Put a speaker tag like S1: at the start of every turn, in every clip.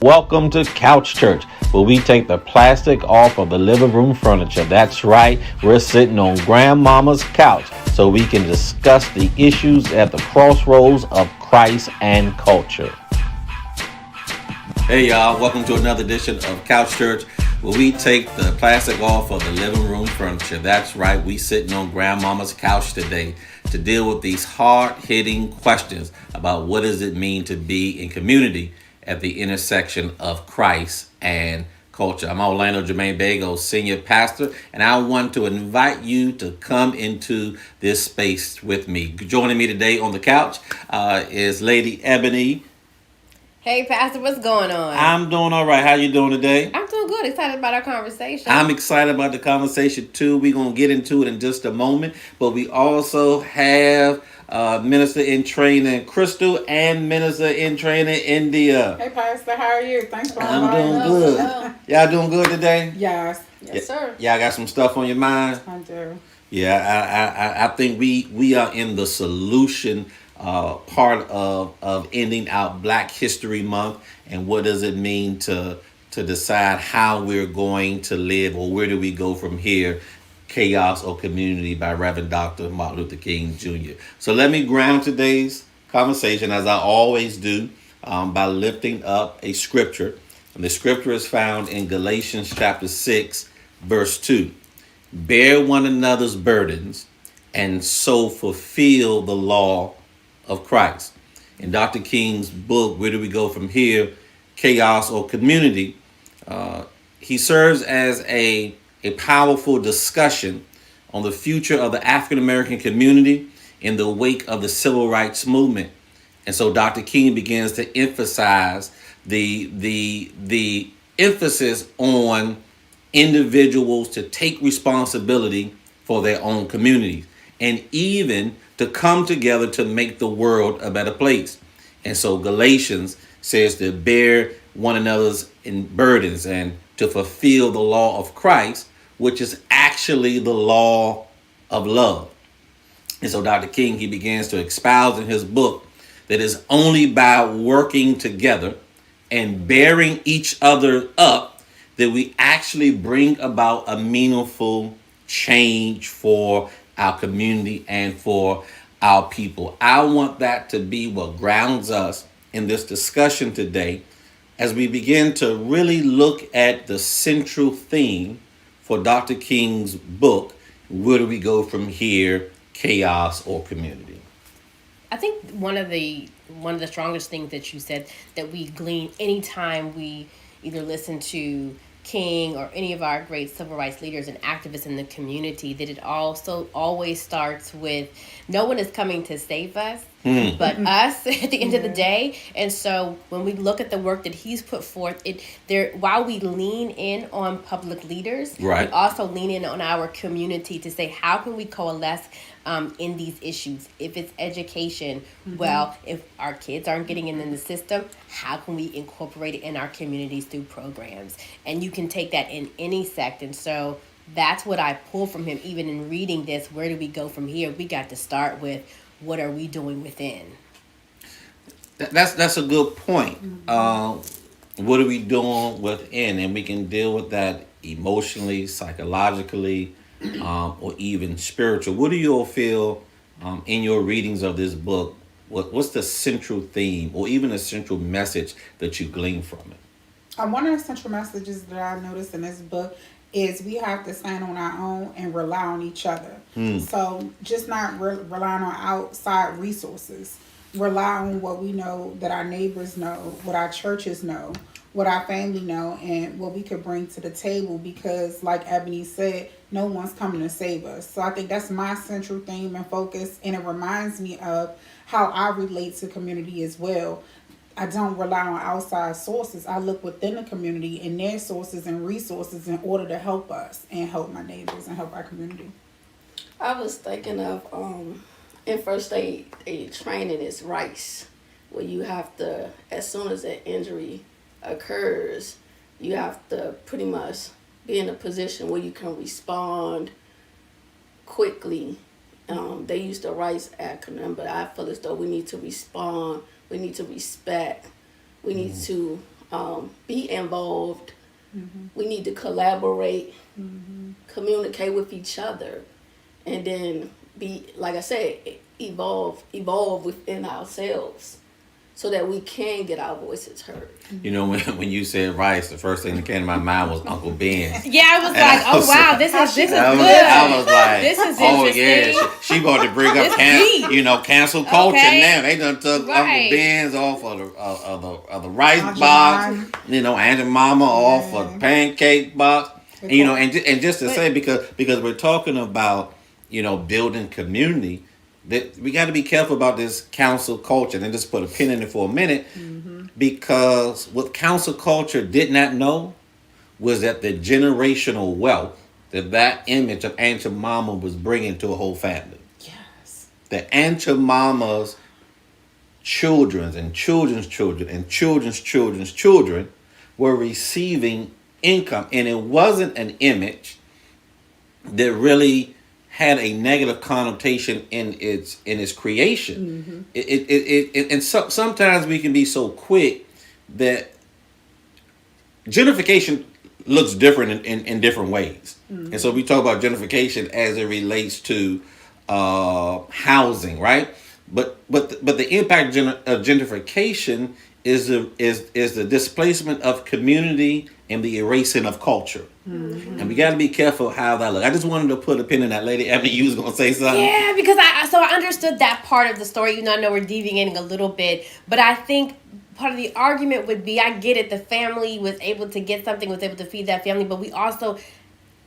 S1: Welcome to Couch Church, where we take the plastic off of the living room furniture. That's right, we're sitting on Grandmama's couch so we can discuss the issues at the crossroads of Christ and culture. Hey y'all, welcome to another edition of Couch Church, where we take the plastic off of the living room furniture. That's right, we sitting on Grandmama's couch today to deal with these hard-hitting questions about what does it mean to be in community at the intersection of Christ and culture. I'm Orlando Jermaine Bagos, Senior Pastor, and I want to invite you to come into this space with me. Joining me today on the couch is Lady Ebony.
S2: Hey, Pastor, what's going on?
S1: I'm doing all right. How you doing today?
S2: I'm doing good. Excited about our conversation.
S1: I'm excited about the conversation too. We're going to get into it in just a moment, but we also have Minister in Training Crystal and Minister in Training India.
S3: Hey, Pastor, how are you? Thanks for
S1: I'm
S3: inviting
S1: doing
S3: us.
S1: good.
S2: Hello.
S1: Y'all doing good today?
S3: Yes.
S2: Yes, sir.
S1: Y'all got some stuff on your mind?
S3: I do.
S1: Yeah, I think we are in the solution part of ending out Black History Month, and what does it mean to decide how we're going to live, or where do we go from here? Chaos or Community by Reverend Dr. Martin Luther King Jr. So let me ground today's conversation, as I always do, by lifting up a scripture. And the scripture is found in Galatians chapter 6, verse 2. Bear one another's burdens and so fulfill the law of Christ. In Dr. King's book, Where Do We Go From Here? Chaos or Community, he serves as a powerful discussion on the future of the African American community in the wake of the Civil Rights Movement. And so Dr. King begins to emphasize the emphasis on individuals to take responsibility for their own communities, and even to come together to make the world a better place. And so Galatians says to bear one another's burdens and to fulfill the law of Christ, which is actually the law of love. And so Dr. King, he begins to espouse in his book that it's only by working together and bearing each other up that we actually bring about a meaningful change for our community and for our people. I want that to be what grounds us in this discussion today as we begin to really look at the central theme for Dr. King's book, Where Do We Go From Here? Chaos or Community?
S2: I think one of the strongest things that you said that we glean anytime we either listen to King or any of our great civil rights leaders and activists in the community, that it also always starts with no one is coming to save us but us at the end of the day. And so when we look at the work that he's put forth, while we lean in on public leaders,
S1: right,
S2: we also lean in on our community to say, how can we coalesce in these issues? If it's education, well, if our kids aren't getting in the system, how can we incorporate it in our communities through programs? And you can take that in any sect. And so that's what I pull from him. Even in reading this, where do we go from here? We got to start with, what are we doing within?
S1: That's a good point. What are we doing within? And we can deal with that emotionally, psychologically, or even spiritual. What do you all feel in your readings of this book? What's the central theme or even a central message that you glean from it?
S3: One of the central messages that I noticed in this book is we have to stand on our own and rely on each other. So just not relying on outside resources. Rely on what we know, that our neighbors know, what our churches know, what our family know, and what we could bring to the table, because like Ebony said, no one's coming to save us. So I think that's my central theme and focus, and it reminds me of how I relate to community as well. I don't rely on outside sources. I look within the community and their sources and resources in order to help us and help my neighbors and help our community.
S4: I was thinking of in first aid training is RICE, where you have to, as soon as an injury occurs, you have to pretty much be in a position where you can respond quickly. They use the RICE acronym, but I feel as though we need to respond, we need to respect, we need to be involved. We need to collaborate, communicate with each other, and then be, like I said, evolve within ourselves so that we can get our voices heard.
S1: You know, when you said rice, the first thing that came to my mind was Uncle Ben.
S2: Yeah, I was like, oh wow, this is good.
S1: I was like,
S2: This is
S1: oh
S2: interesting.
S1: yeah, she about to bring up
S2: It's deep.
S1: cancel culture
S2: Okay.
S1: now. They done took
S2: Right.
S1: Uncle Ben's off of the rice
S3: Aunt
S1: box.
S3: Jemima.
S1: You know, Aunt Mama off of the pancake box. And, you know, and just to say because we're talking about, you know, building community, that we got to be careful about this council culture, and just put a pin in it for a minute, because what council culture did not know was that the generational wealth that image of Aunt Mama was bringing to a whole family.
S3: Yes.
S1: That Aunt Mama's children's and children's children and children's children's children were receiving income, and it wasn't an image that really had a negative connotation in its creation. And sometimes we can be so quick that gentrification looks different in different ways. And so we talk about gentrification as it relates to housing, right? But the impact of gentrification is the displacement of community and the erasing of culture. And we got to be careful how that looks. I just wanted to put a pin in that. Lady Ebony, you was going to say something?
S2: Yeah, because I understood that part of the story, even though I know we're deviating a little bit. But I think part of the argument would be, I get it, the family was able to get something, was able to feed that family, but we also,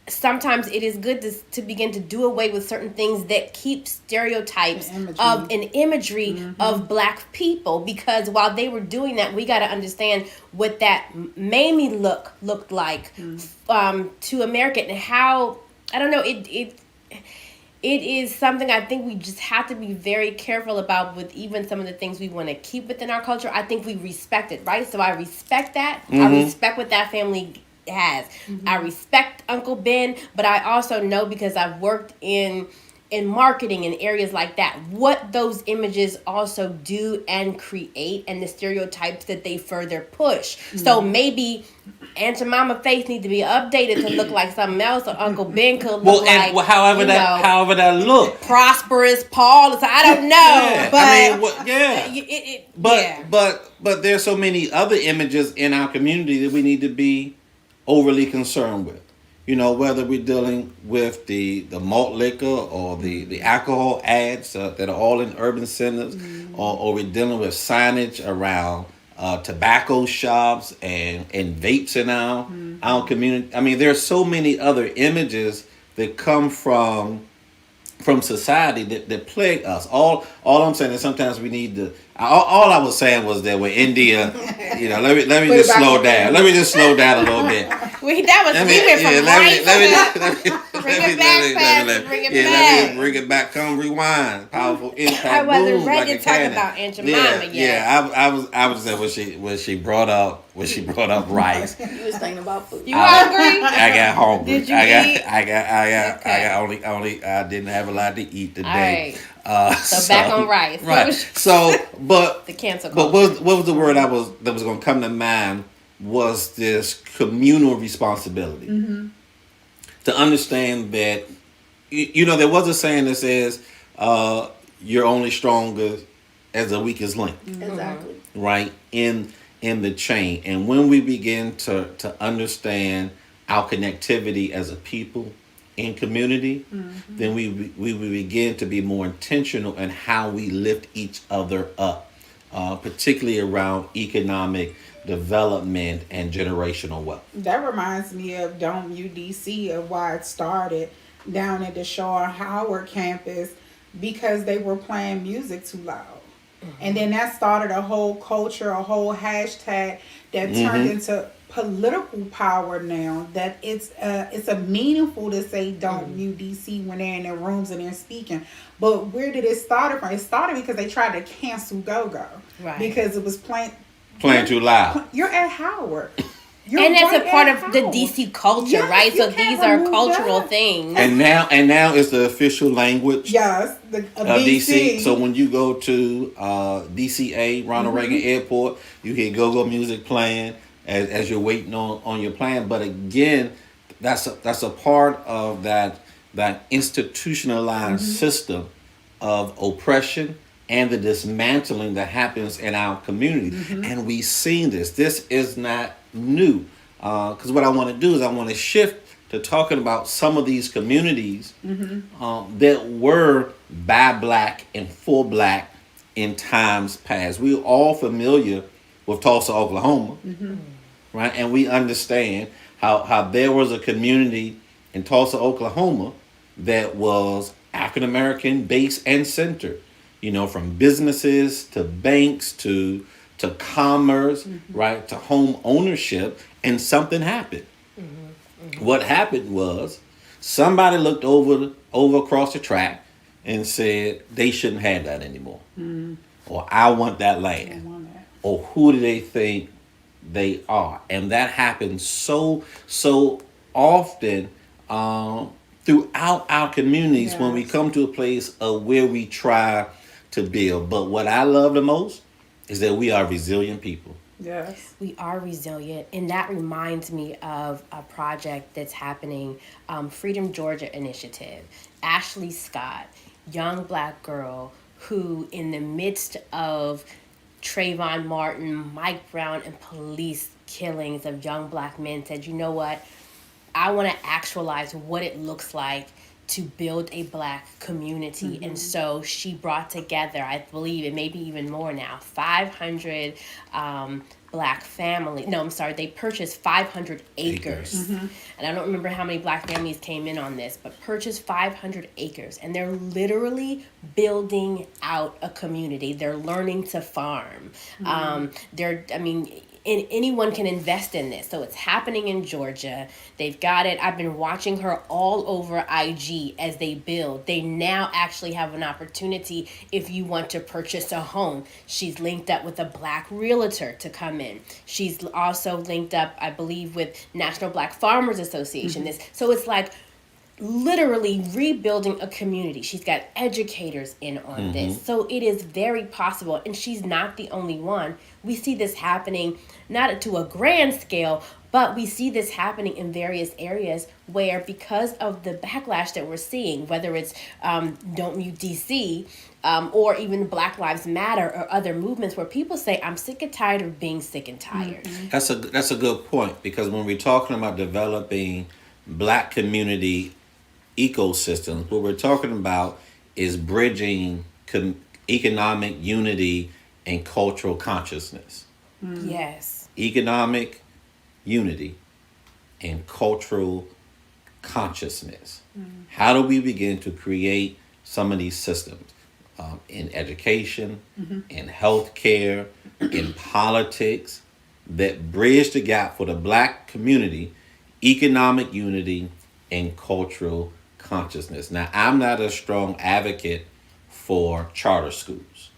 S2: sometimes it is good to begin to do away with certain things that keep stereotypes of an imagery of black people, because while they were doing that, we got to understand what that Mamie looked like to America, and how, I don't know, it is something I think we just have to be very careful about with even some of the things we want to keep within our culture. I think we respect it, right? So I respect that. I respect what that family has. I respect Uncle Ben, but I also know, because I've worked in marketing and areas like that, what those images also do and create, and the stereotypes that they further push. So maybe Aunt Jemima face need to be updated to look like something else, or Uncle Ben could look
S1: however that look,
S2: prosperous Paul. So I don't know,
S1: but there's so many other images in our community that we need to be overly concerned with. You know, whether we're dealing with the malt liquor or the alcohol ads that are all in urban centers, or we're dealing with signage around tobacco shops and vapes in our community. I mean, there's so many other images that come from society that plague us. All I'm saying is sometimes we need to. All I was saying was that with India, you know, let me just slow down. Let me just slow down a little bit.
S2: Bring it back.
S1: Bring it back. Come rewind. Powerful impact.
S2: I wasn't
S1: boom,
S2: ready
S1: like
S2: to talk
S1: cannon.
S2: about Aunt Jemima yet.
S1: Yeah. I was saying when she brought up rice.
S4: You was thinking about food.
S2: You hungry?
S1: I got hungry.
S2: Did you eat?
S1: I didn't have a lot to eat today.
S2: All right. So back on rice.
S1: Right. So, but
S2: the cancel
S1: culture. But what was the word that was going to come to mind? Was this communal responsibility to understand that, you know, there was a saying that says you're only stronger as the weakest link.
S4: Exactly.
S1: Right in the chain. And when we begin to understand our connectivity as a people in community, then we will begin to be more intentional in how we lift each other up, particularly around economic development and generational wealth.
S3: That reminds me of Dome UDC, of why it started down at the Shaw Howard campus, because they were playing music too loud. And then that started a whole culture, a whole hashtag that turned into political power now, that it's a meaningful to say don't UDC when they're in their rooms and they're speaking. But where did it start from? It started because they tried to cancel Go-Go.
S2: Right.
S3: Because it was playing
S1: too loud.
S3: You're at Howard.
S2: And that's a part of the DC culture, right? So these are cultural things.
S1: And now it's the official language.
S3: Yes,
S1: of DC. So when you go to DCA, Ronald Reagan Airport, you hear go-go music playing. as you're waiting on your plan. But again, that's a part of that institutionalized system of oppression and the dismantling that happens in our community. And we've seen this. This is not new. Because what I want to do is I want to shift to talking about some of these communities that were by black and for black in times past. We're all familiar with Tulsa, Oklahoma, right? And we understand how there was a community in Tulsa, Oklahoma that was African American based and centered, from businesses to banks to commerce, right, to home ownership, and something happened. What happened was somebody looked over across the track and said they shouldn't have that anymore, or I want that land, or who do they think they are? And that happens so often throughout our communities when we come to a place of where we try to build. But what I love the most is that we are resilient people.
S3: Yes.
S2: We are resilient. And that reminds me of a project that's happening, Freedom Georgia Initiative. Ashley Scott, young black girl who, in the midst of Trayvon Martin, Mike Brown, and police killings of young black men, said, you know what? I want to actualize what it looks like to build a black community. And so she brought together, I believe, and maybe even more now, 500 black families. No, I'm sorry, they purchased 500 acres. And I don't remember how many black families came in on this, but purchased 500 acres. And they're literally building out a community. They're learning to farm. Anyone can invest in this. So it's happening in Georgia. They've got it. I've been watching her all over IG as they build. They now actually have an opportunity if you want to purchase a home. She's linked up with a black realtor to come in. She's also linked up, I believe, with National Black Farmers Association. So it's like literally rebuilding a community. She's got educators in on this. So it is very possible. And she's not the only one. We see this happening, not to a grand scale, but we see this happening in various areas where, because of the backlash that we're seeing, whether it's Don't Mute DC, or even Black Lives Matter or other movements where people say, I'm sick and tired of being sick and tired.
S1: That's a good point, because when we're talking about developing black community ecosystems, what we're talking about is bridging economic unity and cultural consciousness.
S2: Yes.
S1: Economic unity and cultural consciousness. How do we begin to create some of these systems in education, in healthcare, in politics, that bridge the gap for the black community, economic unity and cultural consciousness? Now, I'm not a strong advocate for charter schools,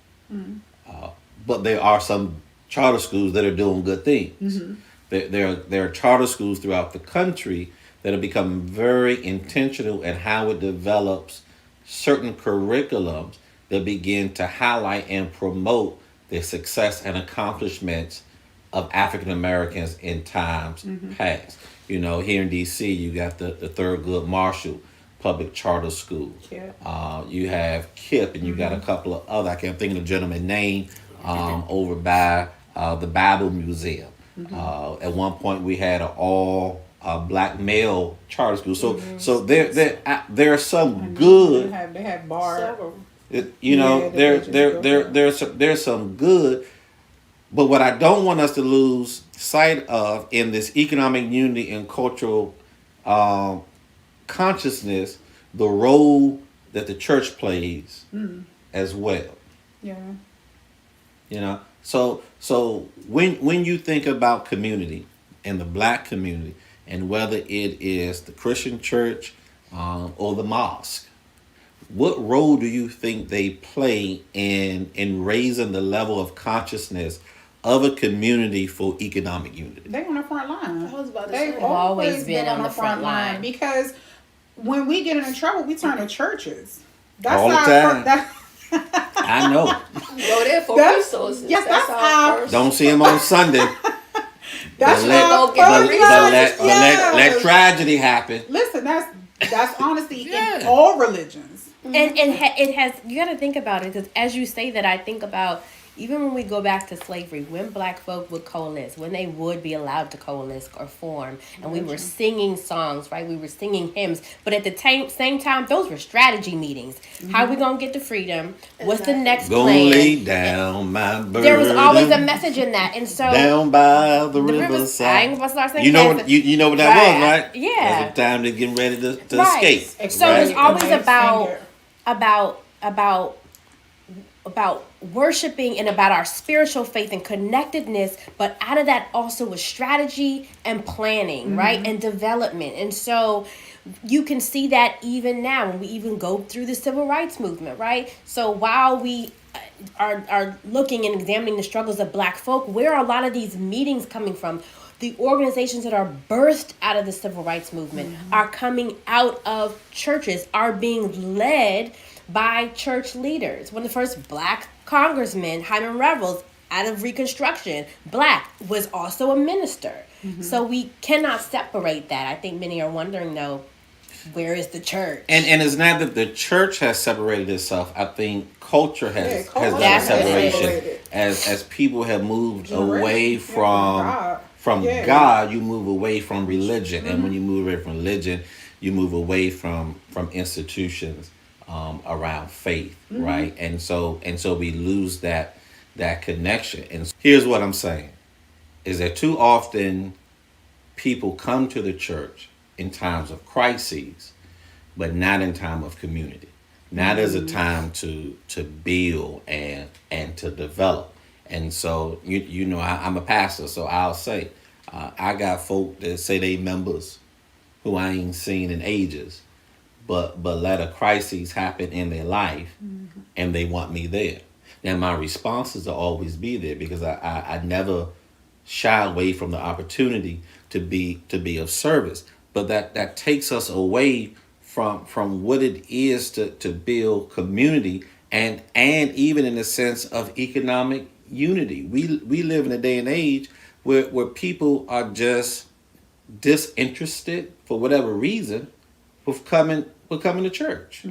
S1: but there are some charter schools that are doing good things. There are charter schools throughout the country that have become very intentional in how it develops certain curriculums that begin to highlight and promote the success and accomplishments of African Americans in times past. Here in DC, you got the Thurgood Marshall Public Charter School. You have KIPP, and you got a couple of other, I can't think of the gentleman's name, over by the Bible Museum. At one point, we had an all black male charter school. So there are some good.
S3: They had bar.
S1: There's some good. But what I don't want us to lose sight of in this economic unity and cultural consciousness, the role that the church plays as well. So when you think about community and the black community, and whether it is the Christian church or the mosque, what role do you think they play in raising the level of consciousness of a community for economic unity?
S3: They on the front line.
S4: I was about to
S3: They've
S4: say.
S3: always been on the front line, because when we get into trouble, we turn to churches. That's
S1: all the time. I know.
S4: Go there for resources.
S3: Yes, that's our
S4: first.
S1: Don't see them on Sunday.
S3: That's
S1: but let,
S4: Go
S3: not
S4: get the
S1: but,
S4: resources.
S1: let tragedy happen.
S3: Listen, that's honesty
S1: Yeah.
S3: in all religions.
S2: It has, you got to think about it, because as you say that, I think about even when we go back to slavery, when black folk would coalesce, when they would be allowed to coalesce or form, and we were singing songs, right? We were singing hymns, but at the same time, those were strategy meetings. How are we gonna get to freedom? What's the
S4: Exactly.
S2: next
S1: Go
S2: plan?
S1: lay down my burden.
S2: There was always a message in that, and so
S1: Down by the
S2: the rivers. I
S1: riverside.
S2: ain't gonna start
S1: You
S2: singing
S1: know
S2: that.
S1: you know what that was, right?
S2: Yeah.
S1: That's the time they're getting ready to
S2: Right.
S1: escape.
S2: So it was
S1: Right?
S2: always
S3: Amazing
S2: about
S3: singer.
S2: about about worshiping and about our spiritual faith and connectedness, but out of that also was strategy and planning, right? And development. And so you can see that even now when we even go through the civil rights movement, right? So while we are looking and examining the struggles of black folk, where are a lot of these meetings coming from? The organizations that are birthed out of the civil rights movement are coming out of churches, are being led by church leaders. One of the first black congressmen, Hyman Revels, out of Reconstruction, black, was also a minister. So we cannot separate that. I think many are wondering, though, where is the church?
S1: And it's not that the church has separated itself. I think culture has
S3: culture
S1: done a
S2: has
S1: separation
S3: separated.
S1: as people have moved
S3: Generation.
S1: away
S3: Yeah,
S1: from
S3: Yeah.
S1: God. You move away from religion, and when you move away from religion, you move away from institutions around faith, right? And so we lose that connection. And here's what I'm saying: is that too often people come to the church in times of crises, but not in time of community. Not as a time to build and to develop. And so you know I'm a pastor, so I'll say I got folk that say they members who I ain't seen in ages, but let a crisis happen in their life, and they want me there. Now my response is to always be there, because I never shy away from the opportunity to be of service. But that takes us away from what it is to build community and even in the sense of economic unity. We live in a day and age where people are just disinterested for whatever reason with coming to church.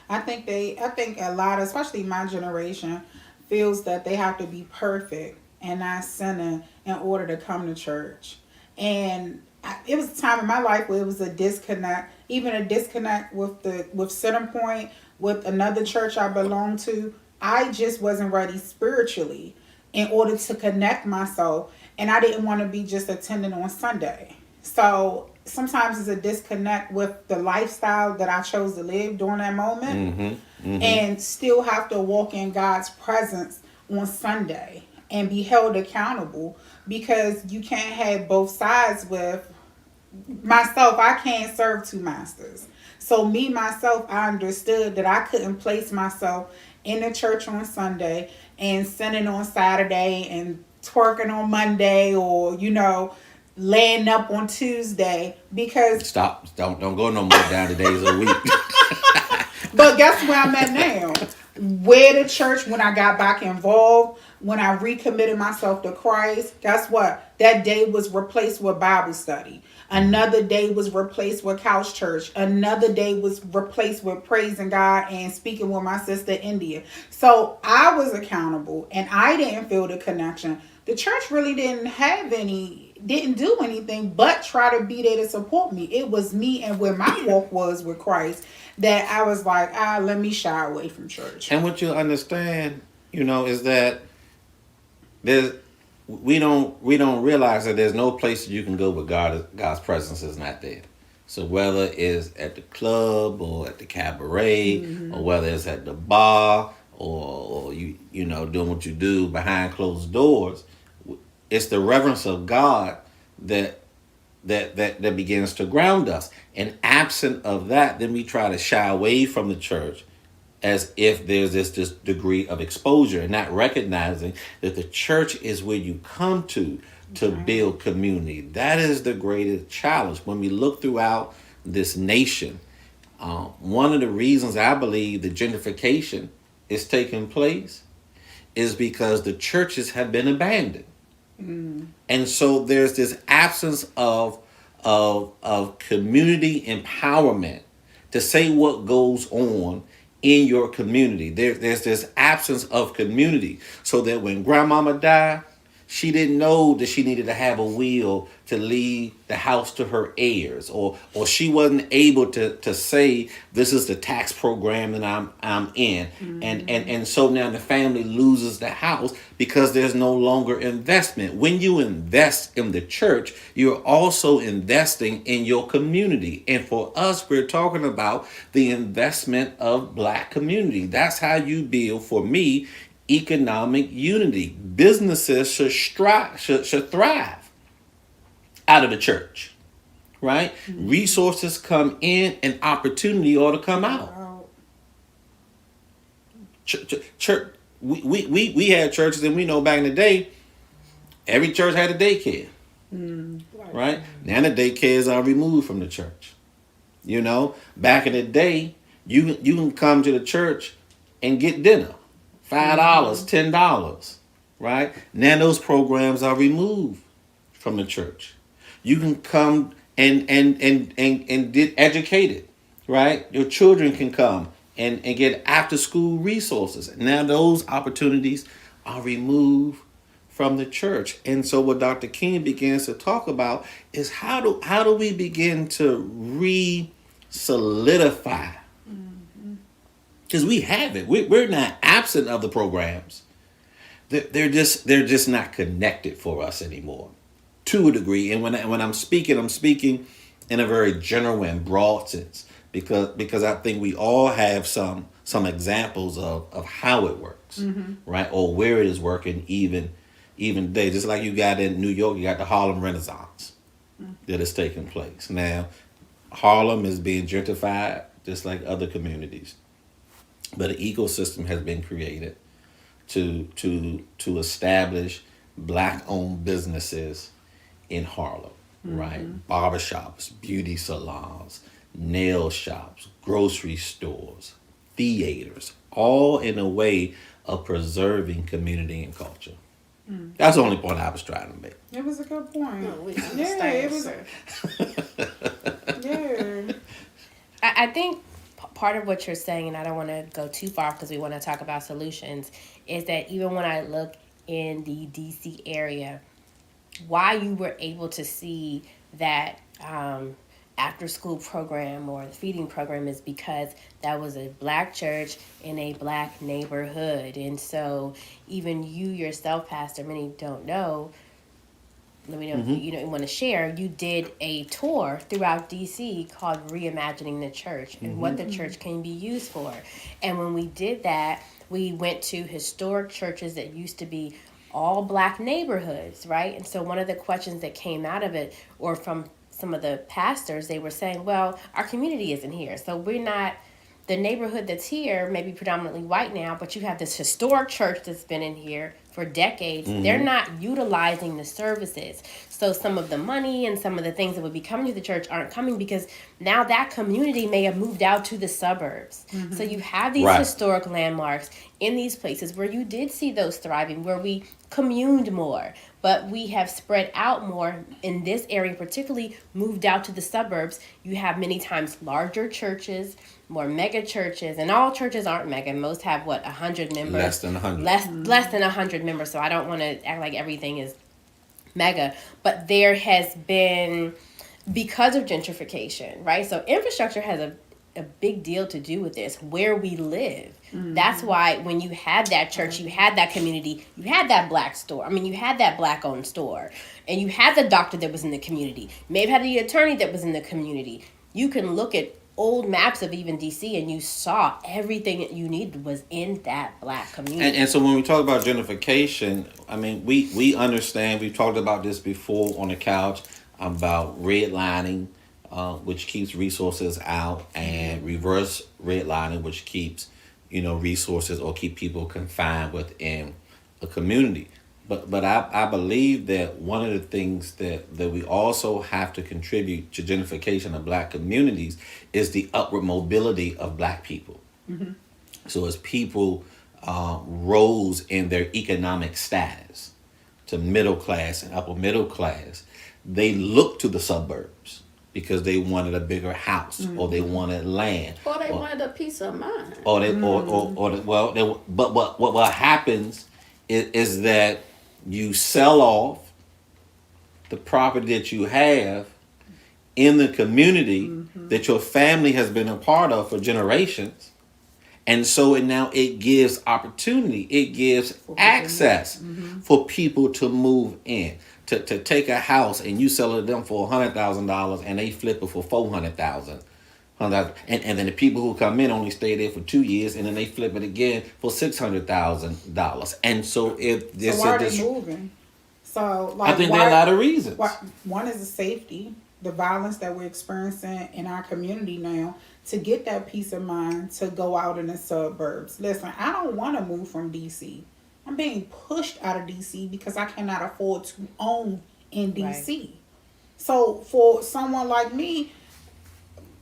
S3: I think a lot, especially my generation, feels that they have to be perfect and not sinning in order to come to church. And it was a time in my life where it was a disconnect, even a disconnect with Center Point, with another church I belonged to. I just wasn't ready spiritually in order to connect myself, and I didn't want to be just attending on Sunday. So sometimes it's a disconnect with the lifestyle that I chose to live during that moment, and still have to walk in God's presence on Sunday and be held accountable, because you can't have both sides. With myself, I can't serve two masters. So me, myself, I understood that I couldn't place myself in the church on Sunday and sinning on Saturday and twerking on Monday, or, laying up on Tuesday, because
S1: Stop! Don't go no more down the days of the week.
S3: but guess where I'm at now? Where the church, when I got back involved, when I recommitted myself to Christ, guess what? That day was replaced with Bible study. Another day was replaced with couch church. Another day was replaced with praising God and speaking with my sister India. So I was accountable, and I didn't feel the connection. The church really didn't do anything but try to be there to support me. It was me and where my walk was with Christ that I was like, let me shy away from church.
S1: And what you understand, is that we don't realize that there's no place that you can go where God's presence is not there. So whether it's at the club or at the cabaret, or whether it's at the bar, or you doing what you do behind closed doors, it's the reverence of God that begins to ground us. And absent of that, then we try to shy away from the church as if there's this degree of exposure, and not recognizing that the church is where you come to build community. That is the greatest challenge. When we look throughout this nation, one of the reasons I believe the gentrification is taking place is because the churches have been abandoned. And so there's this absence of community empowerment to say what goes on in your community. There's this absence of community, so that when grandmama died, she didn't know that she needed to have a will to leave the house to her heirs, or she wasn't able to say this is the tax program that I'm in, and so now the family loses the house because there's no longer investment. When you invest in the church, you're also investing in your community, and for us, we're talking about the investment of Black community. That's how you build, for me, economic unity. Businesses should thrive out of the church, right? Resources come in and opportunity ought to come out. Church, we had churches, and we know back in the day, every church had a daycare, right? Now the daycares are removed from the church. You know, back in the day, you can come to the church and get dinner. $5, $10, right? Now those programs are removed from the church. You can come and get educated, right? Your children can come and get after school resources. Now those opportunities are removed from the church. And so what Dr. King begins to talk about is how do we begin to re-solidify, because we have it. We're not absent of the programs. They're just not connected for us anymore, to a degree. And when I'm speaking in a very general and broad sense, because I think we all have some examples of how it works, right, or where it is working even today. Just like you got in New York, you got the Harlem Renaissance that is taking place now. Harlem is being gentrified just like other communities. But an ecosystem has been created to establish Black-owned businesses in Harlem, right? Barbershops, beauty salons, nail shops, grocery stores, theaters, all in a way of preserving community and culture. That's the only point I was trying to make.
S3: It was a good point.
S4: No, we
S3: Yeah, it was. Yeah.
S2: I think part of what you're saying, and I don't want to go too far because we want to talk about solutions, is that even when I look in the DC area, why you were able to see that after school program or the feeding program is because that was a Black church in a Black neighborhood. And so even you yourself, Pastor, many don't know, let me know if you want to share, you did a tour throughout DC called Reimagining the Church and what the church can be used for. And when we did that, we went to historic churches that used to be all Black neighborhoods, right? And so one of the questions that came out of it, or from some of the pastors, they were saying, well, our community isn't here. So we're not, the neighborhood that's here may be predominantly white now, but you have this historic church that's been in here for decades. They're not utilizing the services. So some of the money and some of the things that would be coming to the church aren't coming because now that community may have moved out to the suburbs. So you have these historic landmarks in these places where you did see those thriving, where we communed more, but we have spread out more in this area, particularly moved out to the suburbs. You have many times larger churches, more mega churches, and all churches aren't mega. Most have 100 members.
S1: Less than 100.
S2: Less than 100 members. So I don't want to act like everything is mega, but there has been, because of gentrification, right? So infrastructure has a big deal to do with this, where we live. That's why when you had that church, you had that community, you had that Black store. I mean, you had that Black owned store, and you had the doctor that was in the community. Maybe had the attorney that was in the community. You can look at old maps of even DC and you saw everything that you needed was in that Black community.
S1: And so when we talk about gentrification, I mean, we understand, we've talked about this before on the couch, about redlining, which keeps resources out, and reverse redlining, which keeps, resources or keep people confined within a community. But I believe that one of the things that we also have to contribute to gentrification of Black communities is the upward mobility of Black people. So as people rose in their economic status, to middle class and upper middle class, they look to the suburbs because they wanted a bigger house or they wanted land.
S4: Or they wanted a peace of mind.
S1: Or they but what happens is that you sell off the property that you have in the community that your family has been a part of for generations. And so it gives opportunity, it gives access for people to move in, to take a house and you sell it to them for $100,000 and they flip it for $400,000. And then the people who come in only stay there for 2 years and then they flip it again for $600,000. And so
S3: so why are they moving? So like,
S1: I think there are a lot of reasons.
S3: One is the safety, the violence that we're experiencing in our community now. To get that peace of mind, to go out in the suburbs. Listen, I don't want to move from DC. I'm being pushed out of DC because I cannot afford to own in DC. Right. So for someone like me,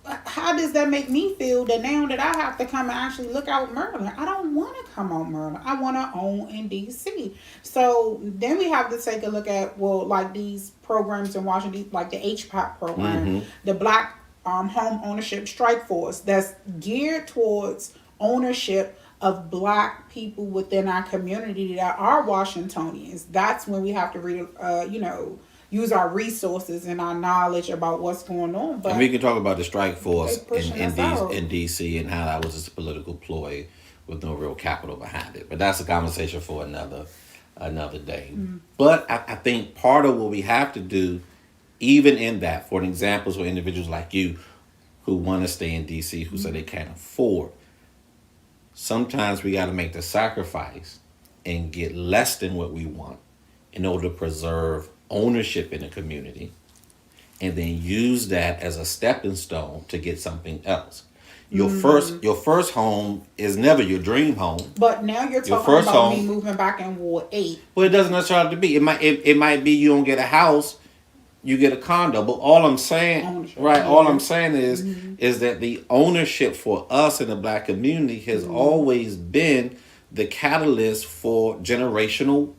S3: how does that make me feel that now that I have to come and actually look out Maryland? I don't want to come out Maryland. I want to own in DC. So then we have to take a look at, well, like these programs in Washington, like the HPAP program, the Black Home Ownership Strike Force, that's geared towards ownership of Black people within our community that are Washingtonians. That's when we have to use our resources and our knowledge about what's going on. But
S1: and we can talk about the strike force in DC and how that was just a political ploy with no real capital behind it. But that's a conversation for another day. But I think part of what we have to do, even in that, for examples for individuals like you who want to stay in DC, who say they can't afford, sometimes we got to make the sacrifice and get less than what we want in order to preserve ownership in the community, and then use that as a stepping stone to get something else. Your first home is never your dream home.
S3: But now you're talking about me moving back in Ward 8.
S1: Well, it doesn't necessarily have to be. It might be you don't get a house, you get a condo. But all I'm saying, all I'm saying is that the ownership for us in the Black community has always been the catalyst for generational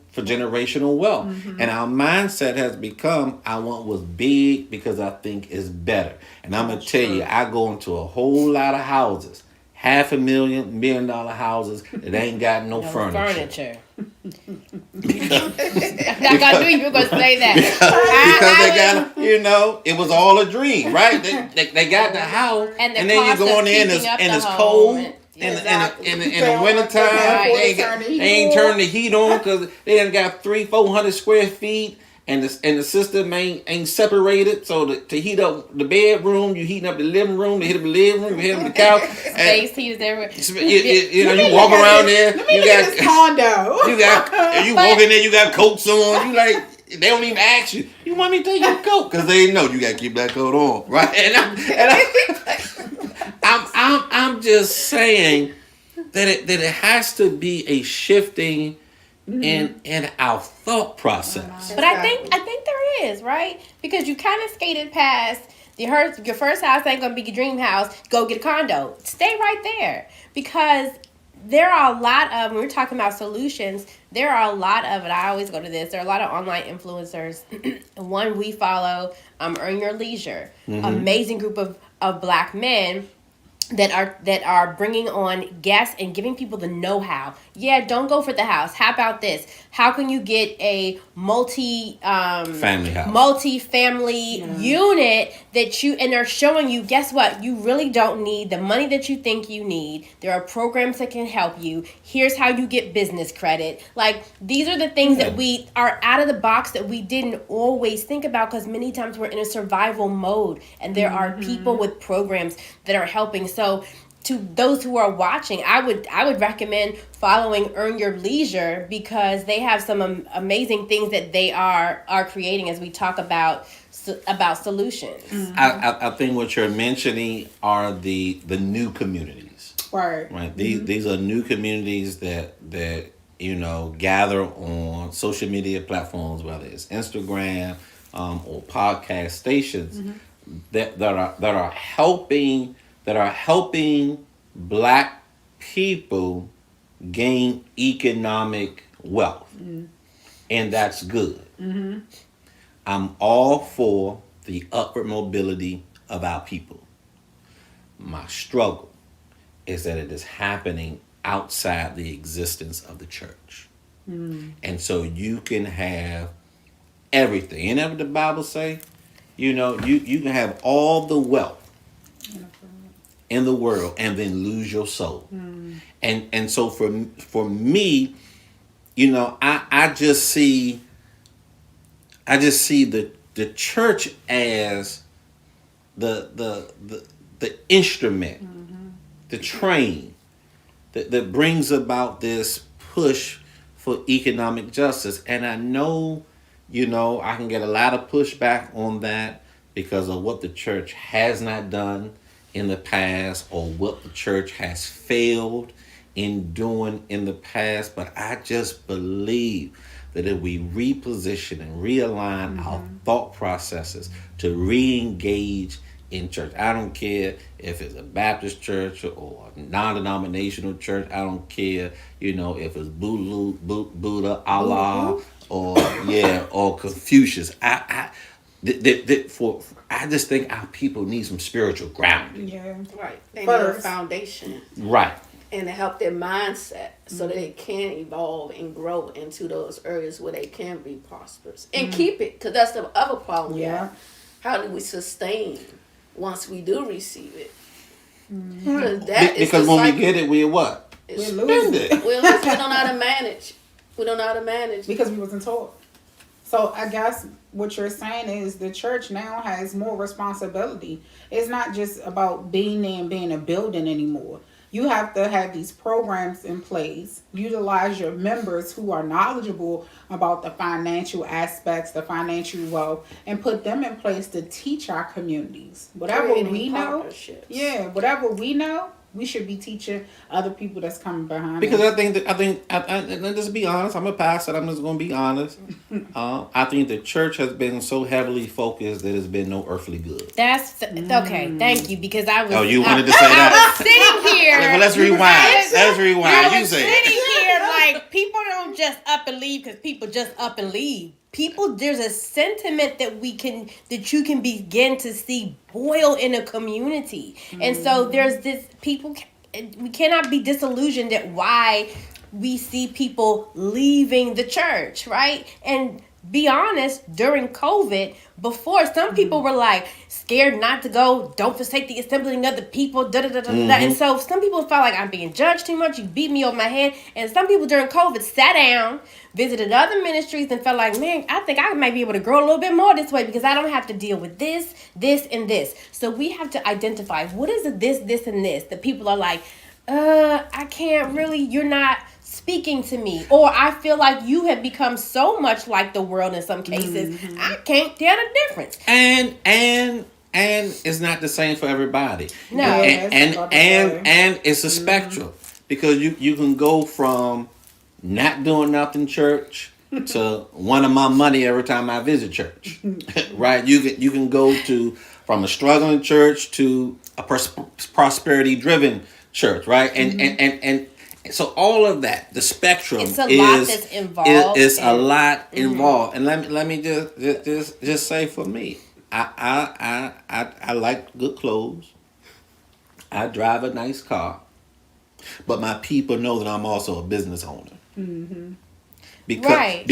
S1: wealth. And our mindset has become, I want what's big because I think it's better. And I'm going to tell you, I go into a whole lot of houses, $500,000, $1 million houses that ain't got no furniture.
S2: I knew you were going to say that.
S1: Because they got, it was all a dream, right? They got the house, and then you go in there and it's cold. In the wintertime, they ain't turning the heat on because they done got 300-400 square feet, and the system ain't separated. So to heat up the bedroom, you heating up the living room, to heat up the living room, you heat up the couch.
S2: Space heaters everywhere.
S1: You walk around there. You got
S3: condo.
S1: You walk in there, you got coats on. You like. They don't even ask you. You want me to take your coat? Because they know you got to keep that coat on, right? I'm just saying that it has to be a shifting in our thought process.
S2: But I think there is, right? Because you kind of skated past your first house ain't gonna be your dream house. Go get a condo. Stay right there, because there are a lot of, when we're talking about solutions, there are a lot of, and I always go to this, there are a lot of online influencers. One we follow, Earn Your Leisure, amazing group of Black men that are bringing on guests and giving people the know-how. Yeah, don't go for the house. How about this? How can you get a multi-family unit and they're showing you, guess what? You really don't need the money that you think you need. There are programs that can help you. Here's how you get business credit. Like, these are the things that we are out of the box that we didn't always think about, because many times we're in a survival mode and there are people with programs that are helping. So to those who are watching, I would recommend following Earn Your Leisure, because they have some amazing things that they are creating as we talk about solutions.
S1: I think what you're mentioning are the new communities. Right. These are new communities that gather on social media platforms, whether it's Instagram or podcast stations, that are helping Black people gain economic wealth. and that's good. I'm all for the upward mobility of our people. My struggle is that it is happening outside the existence of the church. And so you can have everything. And what the Bible say, you can have all the wealth in the world and then lose your soul. And so for me, I just see the church as the instrument, the train that brings about this push for economic justice. And I know, I can get a lot of pushback on that because of what the church has not done in the past or what the church has failed in doing in the past. But I just believe that if we reposition and realign our thought processes to re-engage in church. I don't care if it's a Baptist church or a non-denominational church. I don't care, if it's Buddha, Allah, or Confucius. I just think our people need some spiritual grounding.
S3: Yeah.
S4: Right. They need a foundation.
S1: Right.
S4: And to help their mindset so that they can evolve and grow into those areas where they can be prosperous. And keep it, because that's the other problem.
S3: Yeah.
S4: How do we sustain once we do receive it?
S1: Because when we get it, we're what?
S3: We lose it.
S4: We don't know how to manage. We don't know how to manage.
S3: Because we wasn't taught. So I guess what you're saying is the church now has more responsibility. It's not just about being there and being a building anymore. You have to have these programs in place, utilize your members who are knowledgeable about the financial aspects, the financial wealth, and put them in place to teach our communities. Whatever we know, whatever we know, we should be teaching other people that's coming behind
S1: because
S3: us.
S1: I think, let's just be honest. I'm a pastor. I'm just going to be honest. I think the church has been so heavily focused that there's been no earthly good.
S2: That's okay. Thank you, because I was.
S1: Oh, you wanted to say that?
S2: I was sitting here.
S1: Well, let's rewind. Let's rewind.
S2: I
S1: You
S2: was
S1: say
S2: sitting
S1: it.
S2: here like people don't just up and leave because people just up and leave. People, there's a sentiment that you can begin to see boil in a community. And so there's this we cannot be disillusioned at why we see people leaving the church, right? And be honest, during COVID, before, some people were like scared not to go, don't forsake the assembling of the people, And so some people felt like I'm being judged too much, you beat me over my head. And some people during COVID sat down, visited other ministries, and felt like, man, I think I might be able to grow a little bit more this way because I don't have to deal with this, and this. So we have to identify what is it, this, and this. The people are like, I can't really, you're not speaking to me, or I feel like you have become so much like the world in some cases, I can't tell the difference.
S1: And it's not the same for everybody.
S2: No.
S1: And it's a spectrum because you can go from not doing nothing church to wanting my money every time I visit church. Right? You can go from a struggling church to a prosperity driven church, right? And so all of that, the spectrum
S2: it's a lot that's involved.
S1: It's a lot involved. And let me just say for me, I like good clothes. I drive a nice car, but my people know that I'm also a business owner. Because
S2: right.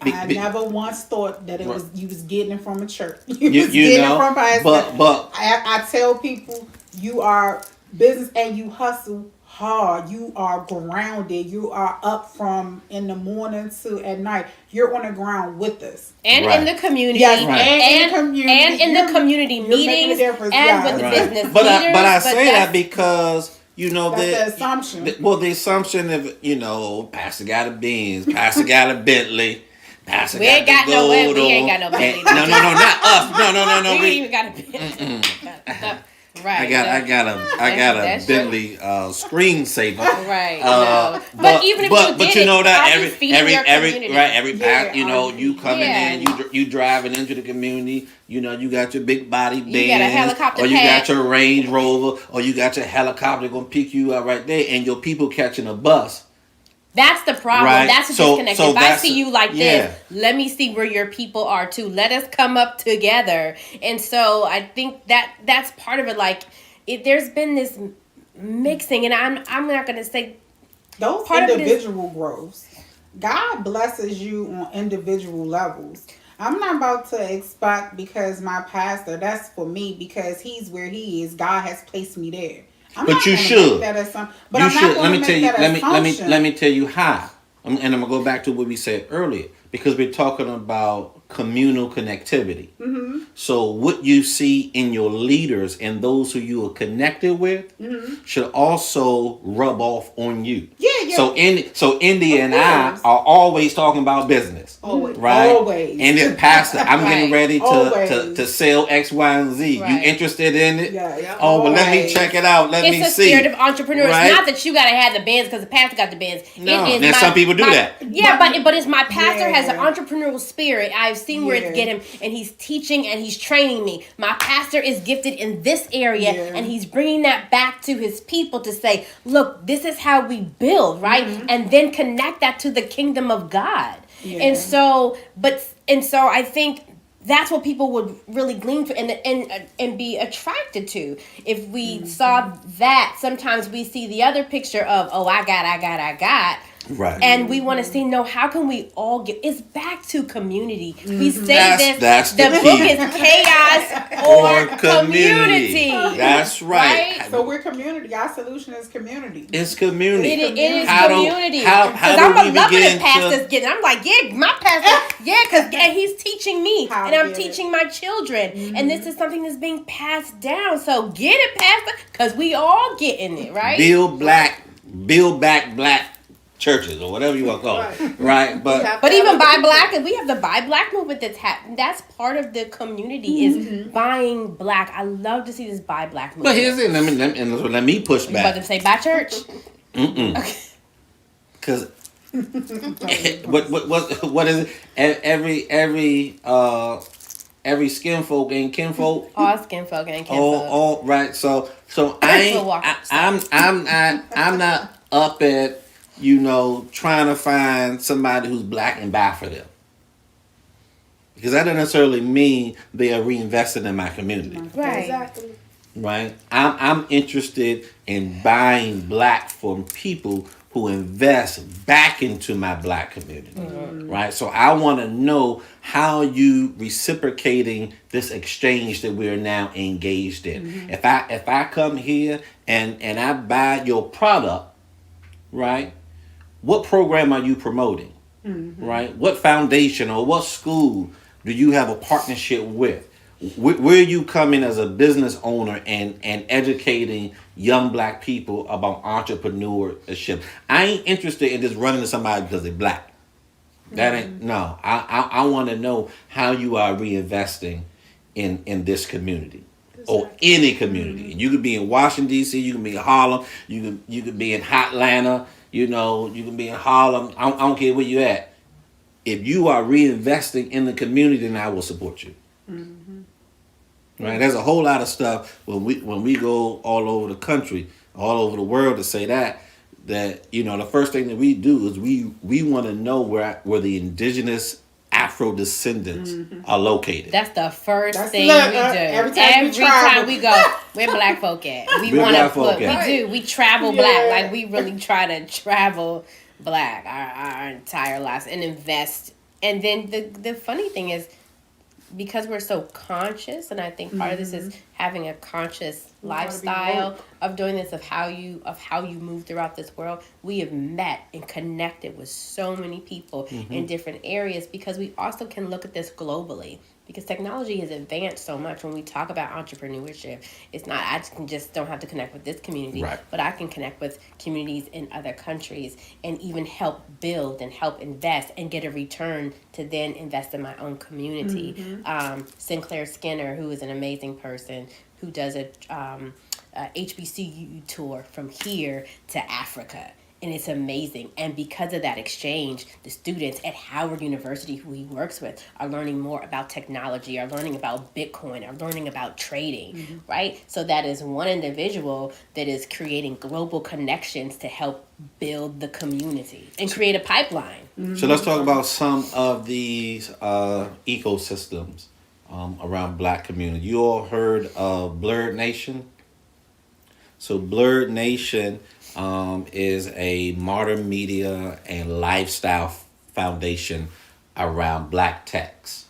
S3: I never once thought that it was you was getting it from a church. You was
S1: getting
S3: it from pastor.
S1: But
S3: I tell people you are business and you hustle hard. You are grounded. You are up from in the morning to at night. You're on the ground with us.
S2: And
S1: right.
S2: in the community.
S3: Yes,
S2: and
S3: in the community.
S2: And in the community meetings. And with the business
S1: but
S2: leaders.
S1: But I say that because
S3: that's the assumption.
S1: The assumption of, Pastor got a Benz, Pastor got a Bentley, Pastor
S2: we ain't got no Bentley. We ain't got no Bentley.
S1: No, not us. No.
S2: We ain't even got a Bentley. Right.
S1: I got a Bentley screensaver.
S2: Right. But even if
S1: you know that
S2: every
S1: you coming in, you driving into the community, you got your big body Benz,
S2: you got a helicopter
S1: or you
S2: pad.
S1: got your Range Rover, or you got your helicopter gonna pick you up right there, and your people catching a bus.
S2: That's the problem.
S1: Right.
S2: That's the
S1: So-
S2: disconnect.
S1: so
S2: If I
S1: that's-
S2: see you like
S1: yeah.
S2: this, let me see where your people are too. Let us come up together. And so I think that's part of it. Like, there's been this mixing, and I'm not going to say
S3: Those
S2: part of it is-
S3: individual growths. God blesses you on individual levels. I'm not about to expect because my pastor, that's for me because he's where he is. God has placed me there. I'm
S1: But
S3: not
S1: you
S3: gonna
S1: should.
S3: make that assumption. But
S1: You
S3: I'm
S1: should.
S3: not
S1: Let
S3: going
S1: me
S3: to
S1: tell
S3: make
S1: you.
S3: that
S1: Let me
S3: assumption.
S1: let me tell you how. And I'm gonna go back to what we said earlier because we're talking about communal connectivity.
S3: Mm-hmm.
S1: So what you see in your leaders and those who you are connected with should also rub off on you.
S3: Yeah.
S1: So India
S3: Of
S1: and I
S3: course.
S1: are always talking about business.
S4: Always.
S1: Right?
S3: Always.
S1: And then pastor, I'm getting
S2: Right.
S1: ready to
S3: Always.
S1: sell X, Y, and Z.
S2: Right.
S1: You interested in it?
S3: Yeah.
S1: Oh, well, let me
S3: Always.
S1: check it out. Let me
S2: it's a
S1: see.
S2: spirit of entrepreneur.
S1: Right?
S2: It's not that you gotta have the bands because the pastor got the bands.
S1: No,
S2: It is
S1: and some people do that.
S2: Yeah, but it's my pastor has an
S3: Yeah.
S2: entrepreneurial spirit. I've seen where
S3: Yeah.
S2: it's get him, and he's teaching and he's training me. My pastor is gifted in this area,
S3: Yeah.
S2: and he's bringing that back to his people to say, look, this is how we build, right? And then connect that to the kingdom of God.
S3: Yeah.
S2: And so I think that's what people would really glean for and be attracted to. If we saw that, sometimes we see the other picture of, oh, I got.
S1: Right.
S2: And we want to see, no, how can we all get, it's back to community. We say
S1: That's
S2: the
S1: the
S2: book
S1: key.
S2: is chaos or community.
S1: That's right.
S3: So we're community. Our solution is community.
S1: It's community.
S2: It is
S1: How do-
S2: community.
S1: how
S2: Because
S1: do
S2: I'm
S1: we
S2: a loving
S1: begin
S2: it pastors
S1: to-
S2: getting. I'm like, yeah, my pastor, yeah, and he's teaching me,
S3: How
S2: and
S3: to
S2: I'm
S3: get it.
S2: teaching my children, and this is something that's being passed down. So get it, pastor, because we all getting it, right?
S1: build back black churches or whatever you want to call it. Right.
S2: But even buy black, and we have the buy black movement that's happening. That's part of the community is buying black. I love to see this buy black movement.
S1: But here's it. Let me push
S2: You about to
S1: back.
S2: say buy church?
S1: Because what is it? Every skin folk ain't kinfolk.
S2: All skin folk and kin folk.
S1: All right. So I
S2: We'll walk
S1: ain't, I'm not up at trying to find somebody who's black and buy for them. Because that doesn't necessarily mean they are reinvested in my community.
S2: Right.
S4: Exactly.
S1: Right? I'm interested in buying black from people who invest back into my black community. Right? So I want to know how you reciprocating this exchange that we're now engaged in. If I come here and I buy your product, right? What program are you promoting? Right? What foundation or what school do you have a partnership with? Where are you coming as a business owner and educating young black people about entrepreneurship? I ain't interested in just running to somebody because they're black. That ain't, no. I want to know how you are reinvesting in this community. Or any community. You could be in Washington, D.C., you can be in Harlem, you could be in Hotlanta, you can be in Harlem. I don't care where you at. If you are reinvesting in the community, then I will support you. Right? There's a whole lot of stuff when we go all over the country, all over the world to say that the first thing that we do is we want to know where the indigenous Afro descendants are located.
S2: That's the first
S3: That's
S2: thing
S3: look,
S2: we do.
S3: every
S2: Every
S3: time we
S2: time
S3: travel.
S2: we go, where black folk at? We
S1: Where
S2: want to
S1: black folk
S2: put. We
S1: at?
S2: do. We travel
S3: Yeah.
S2: black. Like we really try to travel black our entire lives and invest. And then the funny thing is, because we're so conscious, and I think part of this is having a conscious lifestyle of doing this, of how you move throughout this world. We have met and connected with so many people in different areas because we also can look at this globally. Because technology has advanced so much. When we talk about entrepreneurship, it's not don't have to connect with this community,
S1: Right.
S2: but I can connect with communities in other countries and even help build and help invest and get a return to then invest in my own community. Sinclair Skinner, who is an amazing person, who does a HBCU tour from here to Africa. and it's amazing. And because of that exchange, the students at Howard University who he works with are learning more about technology, are learning about Bitcoin, are learning about trading, right? So that is one individual that is creating global connections to help build the community and create a pipeline.
S1: So let's talk about some of these ecosystems around Black community. You all heard of Blurred Nation? So Blurred Nation is a modern media and lifestyle foundation around Black techs.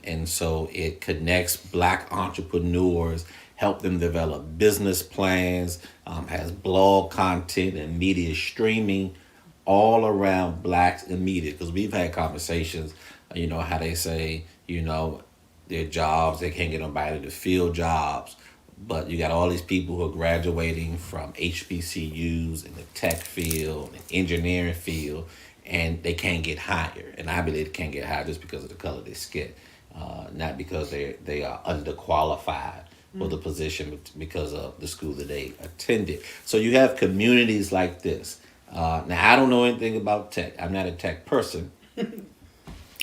S1: And so it connects Black entrepreneurs, help them develop business plans, has blog content and media streaming all around Blacks and media. Because we've had conversations, how they say, their jobs, they can't get nobody to fill jobs. But you got all these people who are graduating from HBCUs in the tech field, the engineering field, and they can't get hired. And I believe they can't get hired just because of the color of their skin, not because they are underqualified for the position because of the school that they attended. So you have communities like this. Now, I don't know anything about tech. I'm not a tech person.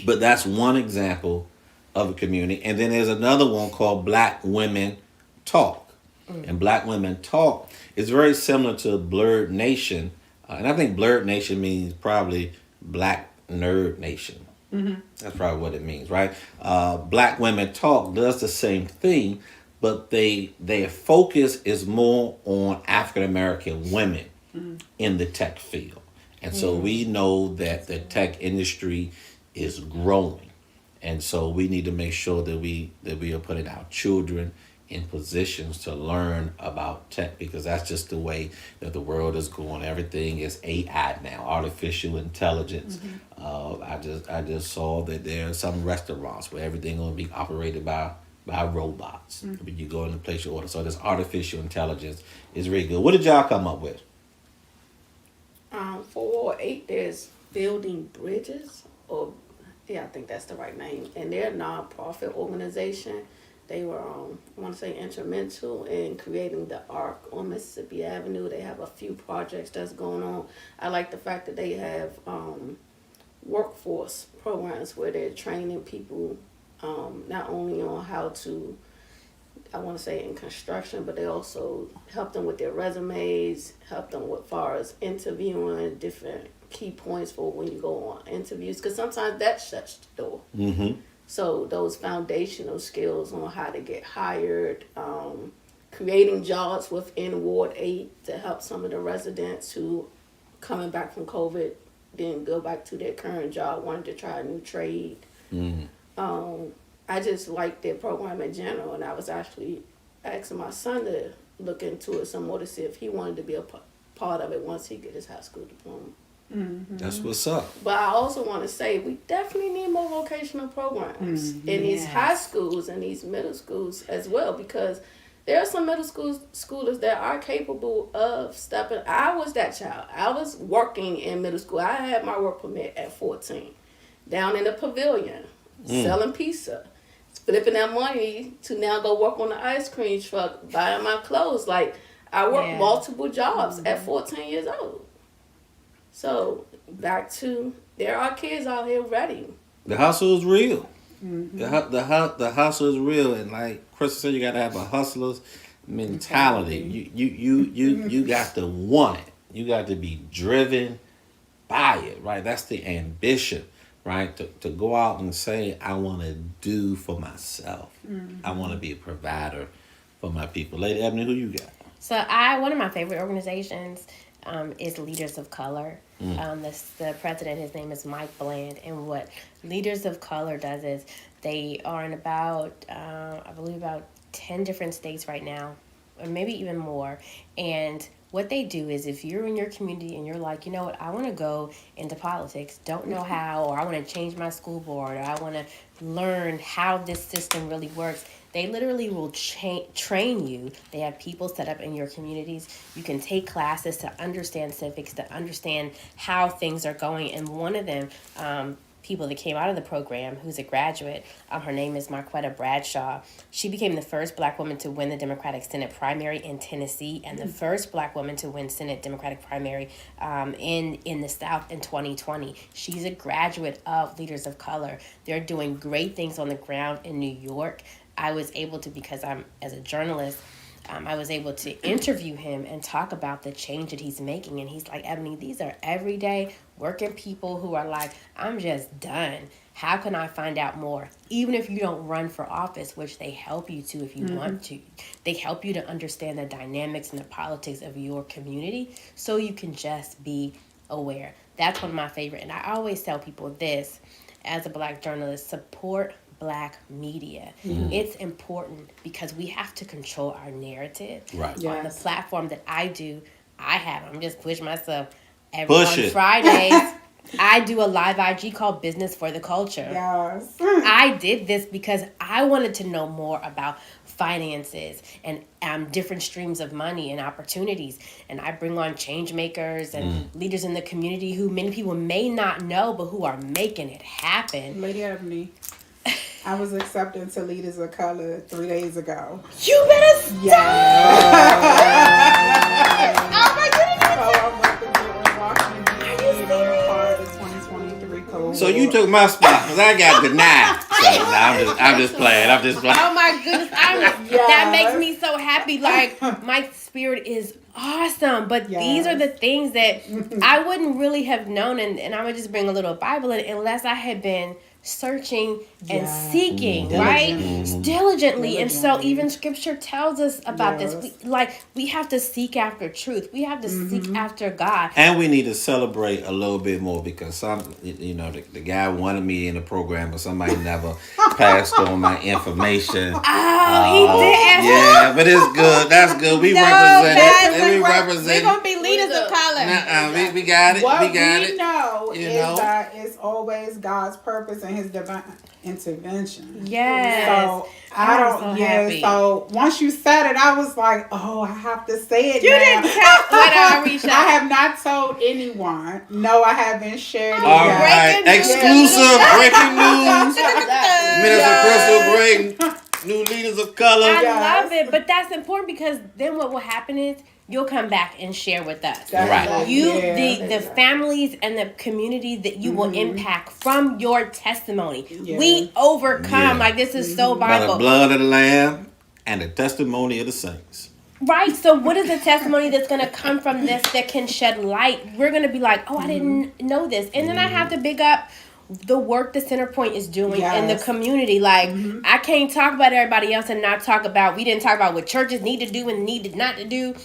S1: But that's one example of a community. And then there's another one called Black Women Talk. And Black Women Talk is very similar to Blurred Nation. And I think Blurred Nation means probably Black Nerd Nation. That's probably what it means, right? Black Women Talk does the same thing, but their focus is more on African American women in the tech field. And so we know that the tech industry is growing. And so we need to make sure that we are putting our children in positions to learn about tech, because that's just the way that the world is going. Everything is AI now, artificial intelligence. I just saw that there are some restaurants where everything will be operated by robots. When you go in and place your order. So this artificial intelligence is really good. What did y'all come up with?
S4: 408, there's Building Bridges, or I think that's the right name, and they're a non-profit organization. They were, I want to say, instrumental in creating the ARC on Mississippi Avenue. They have a few projects that's going on. I like the fact that they have workforce programs where they're training people not only on how to, I want to say in construction, but they also help them with their resumes, help them with far as interviewing, different key points for when you go on interviews, because sometimes that shuts the door. So those foundational skills on how to get hired, creating jobs within Ward 8 to help some of the residents who coming back from COVID didn't go back to their current job, wanted to try a new trade. I just like their program in general, and I was actually asking my son to look into it some more to see if he wanted to be a part of it once he get his high school diploma.
S1: That's what's up.
S4: But I also want to say we definitely need more vocational programs in these high schools and these middle schools as well, because there are some middle schoolers that are capable of stepping. I was that child. I was working in middle school. I had my work permit at 14, down in the pavilion, selling pizza, flipping that money to now go work on the ice cream truck, buying my clothes. Like, I worked multiple jobs at 14 years old. So, back to, there are kids out here ready.
S1: The hustle is real. The hustle is real, and like Chris said, you got to have a hustler's mentality. You got to want it. You got to be driven by it, right? That's the ambition, right? To go out and say, I want to do for myself. I want to be a provider for my people. Lady Ebony, who you got?
S2: So one of my favorite organizations is Leaders of Color. The president, his name is Mike Bland, and what Leaders of Color does is they are in about, I believe about 10 different states right now, or maybe even more, and what they do is if you're in your community and you're like, you know what, I want to go into politics, don't know how, or I want to change my school board, or I want to learn how this system really works, they literally will train you. They have people set up in your communities. You can take classes to understand civics, to understand how things are going. And one of them people that came out of the program who's a graduate. Her name is Marquetta Bradshaw. She became the first Black woman to win the Democratic Senate primary in Tennessee and the first Black woman to win Senate Democratic primary in the South in 2020. She's a graduate of Leaders of Color. They're doing great things on the ground in New York. I was able to, because I'm as a journalist, I was able to interview him and talk about the change that he's making. And he's like, Ebony, these are everyday working people who are like, I'm just done. How can I find out more? Even if you don't run for office, which they help you to if you want to. They help you to understand the dynamics and the politics of your community so you can just be aware. That's one of my favorite. And I always tell people this, as a Black journalist, support Black media. It's important because we have to control our narrative.
S1: Right.
S2: On the
S3: Yes.
S2: platform that I do, I'm just pushing myself
S1: Push
S2: on
S1: it.
S2: Fridays. I do a live IG called Business for the Culture.
S3: Yes.
S2: I did this because I wanted to know more about finances and different streams of money and opportunities. And I bring on change makers and leaders in the community who many people may not know, but who are making it happen.
S3: Lady Ebony, I was accepted to Leaders of Color 3 days ago.
S2: You better stop! Oh my goodness!
S3: So I'm with the Washington, D.C. and I'm a part of the 2023 cohort.
S1: So you took my spot because I got denied. So I'm just playing.
S2: Oh my goodness! That makes me so happy. Like, my spirit is awesome, but these are the things that I wouldn't really have known, and I would just bring a little Bible in unless I had been searching and seeking, right? Diligently. And so even scripture tells us about this. We have to seek after truth. We have to seek after God.
S1: And we need to celebrate a little bit more because the guy wanted me in the program, but somebody never passed on my information.
S2: Oh, he did.
S1: Yeah, but it's good. That's good. We represent it. And we represent
S2: We're gonna be leaders of color.
S1: we got it.
S3: What
S1: we got
S3: we
S1: it.
S3: know
S1: You
S3: is
S1: know?
S3: that it's always God's purpose and His divine intervention.
S2: Yes.
S3: So
S2: I'm so happy.
S3: So once you said it, I was like, oh, I have to say it.
S2: You
S3: now.
S2: didn't tell what I reached
S3: I
S2: out.
S3: have not told anyone. No, I haven't shared it.
S1: All
S3: yet.
S1: right.
S2: Breaking news.
S1: Exclusive breaking news. Minister
S3: Yes.
S1: Crystal Gray, new leaders of color.
S2: I
S3: Yes.
S2: love it, but that's important because then what will happen is you'll come back and share with us.
S3: That's
S1: Right.
S2: The families and the community that you will impact from your testimony.
S3: Yeah.
S2: We overcome.
S1: Yeah.
S2: Like, this is so
S1: By the
S2: Bible.
S1: blood of the Lamb and the testimony of the saints.
S2: Right. So what is the testimony that's going to come from this that can shed light? We're going to be like, oh, I didn't know this. And then I have to big up the work the Centerpoint is doing in the
S3: Yes.
S2: community. Like, I can't talk about everybody else and not talk about, we didn't talk about what churches need to do and needed not to do.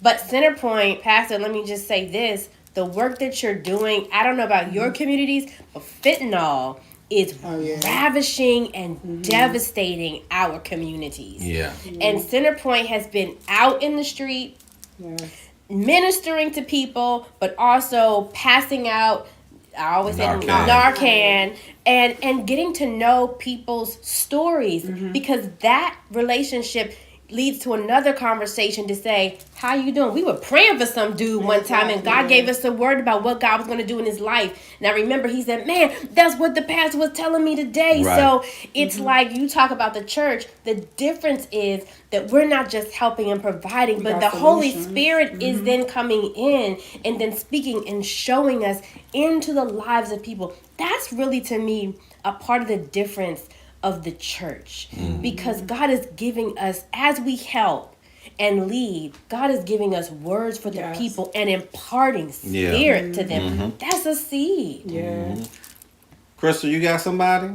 S2: But Centerpoint, Pastor, let me just say this. The work that you're doing, I don't know about your communities, but fentanyl is ravishing and devastating our communities.
S1: Yeah.
S2: And Centerpoint has been out in the street, ministering to people, but also passing out, I always say Narcan, and getting to know people's stories, because that relationship leads to another conversation to say, how you doing? We were praying for some dude one time, and God gave us a word about what God was going to do in his life. And I remember he said, man, that's what the pastor was telling me today.
S1: Right.
S2: So it's like, you talk about the church. The difference is that we're not just helping and providing, but the Holy Spirit is then coming in and then speaking and showing us into the lives of people. That's really, to me, a part of the difference of the church, because God is giving us, as we help and lead, God is giving us words for the people and imparting spirit to them. That's a seed.
S1: Crystal, you got somebody?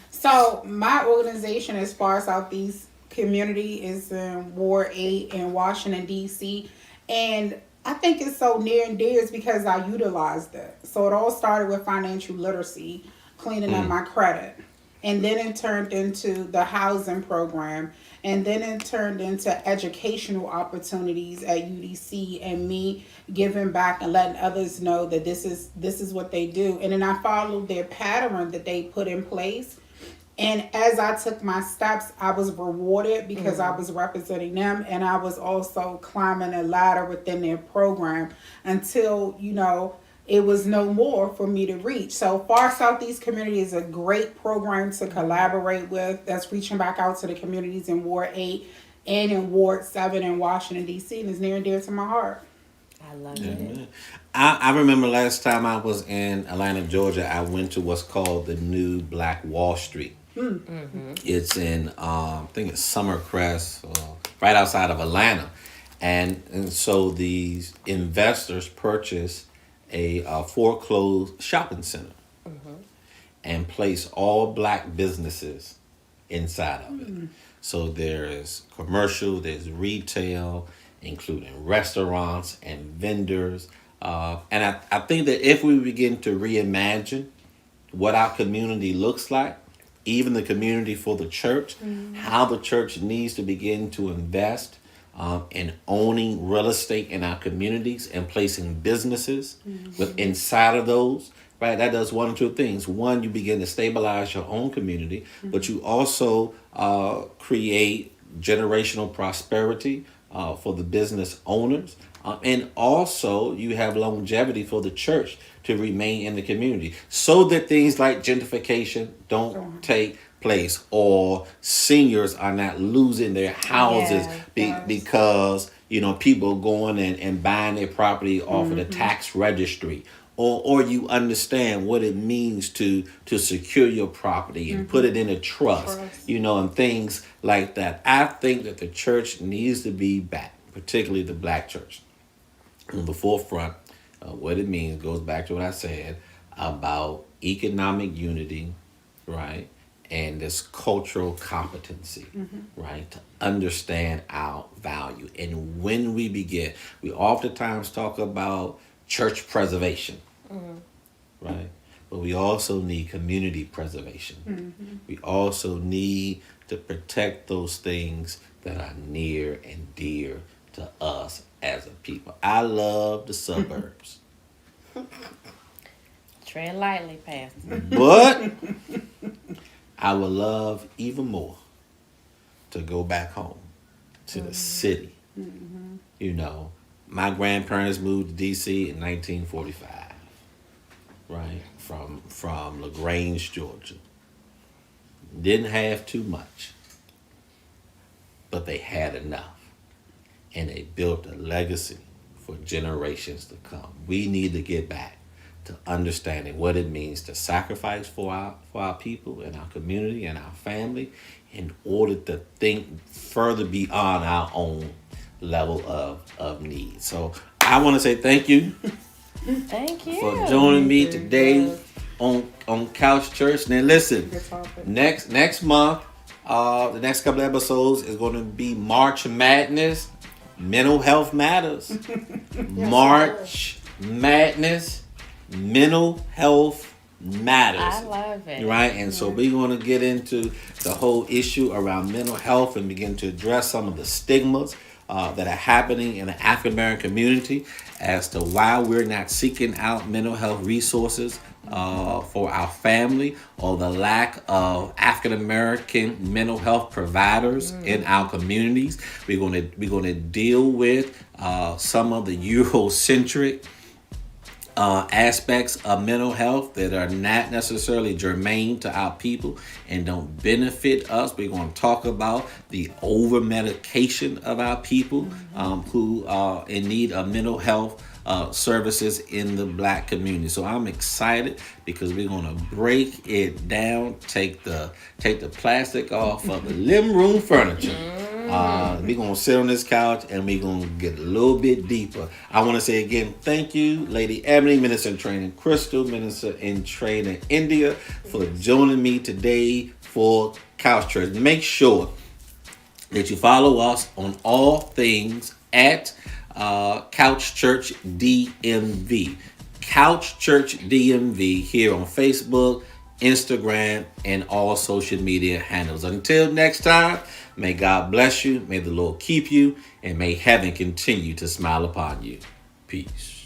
S3: So my organization, as far as Southeast community, is in Ward 8 in Washington, D.C. And I think it's so near and dear is because I utilized it. So it all started with financial literacy, cleaning up my credit. And then it turned into the housing program. And then it turned into educational opportunities at UDC, and me giving back and letting others know that this is what they do. And then I followed their pattern that they put in place. And as I took my steps, I was rewarded because I was representing them, and I was also climbing a ladder within their program until, it was no more for me to reach. So Far Southeast Community is a great program to collaborate with. That's reaching back out to the communities in Ward 8 and in Ward 7 in Washington, D.C. And it's near and dear to my heart.
S2: I love it.
S1: Amen. I remember last time I was in Atlanta, Georgia, I went to what's called the New Black Wall Street. It's in, I think it's Summercrest, right outside of Atlanta. And so these investors purchased a foreclosed shopping center and placed all black businesses inside of it. So there's commercial, there's retail, including restaurants and vendors. And I think that if we begin to reimagine what our community looks like, even the community for the church, how the church needs to begin to invest in owning real estate in our communities and placing businesses with inside of those, right? That does one or two things. One, you begin to stabilize your own community, but you also create generational prosperity for the business owners. And also you have longevity for the church to remain in the community so that things like gentrification don't take place or seniors are not losing their houses because, you know, people going and buying their property off of the tax registry. Or you understand what it means to secure your property and put it in a trust, you know, and things like that. I think that the church needs to be back, particularly the black church, on the forefront. What it means goes back to what I said about economic unity, right? And this cultural competency, right? To understand our value. And when we begin, we oftentimes talk about church preservation, right? But we also need community preservation. We also need to protect those things that are near and dear to us as a people. I love the suburbs.
S2: Tread lightly, Pastor.
S1: But I would love even more to go back home to the city. You know, my grandparents moved to D.C. in 1945, right? From LaGrange, Georgia. Didn't have too much, but they had enough. And they built a legacy for generations to come. We need to get back to understanding what it means to sacrifice for our people and our community and our family in order to think further beyond our own level of need. So I want to say thank you.
S2: Thank you.
S1: For joining me today on Couch Church. Now listen, next month, the next couple of episodes is going to be March Madness. Mental health matters. March Madness. Mental health matters.
S2: I love it.
S1: Right? And so we're going to get into the whole issue around mental health and begin to address some of the stigmas that are happening in the African American community as to why we're not seeking out mental health resources for our family, or the lack of African American mental health providers in our communities. We're going to deal with some of the Eurocentric aspects of mental health that are not necessarily germane to our people and don't benefit us. We're going to talk about the over medication of our people who are in need of mental health services in the black community. So I'm excited because we're going to break it down, take the plastic off of the living room furniture. We're going to sit on this couch and we're going to get a little bit deeper. I want to say again, thank you, Lady Ebony, Minister in Training Crystal, Minister in Training India, for joining me today for Couch Church. Make sure that you follow us on all things at Couch Church DMV. Couch Church DMV here on Facebook, Instagram, and all social media handles. Until next time, may God bless you, may the Lord keep you, and may heaven continue to smile upon you. Peace.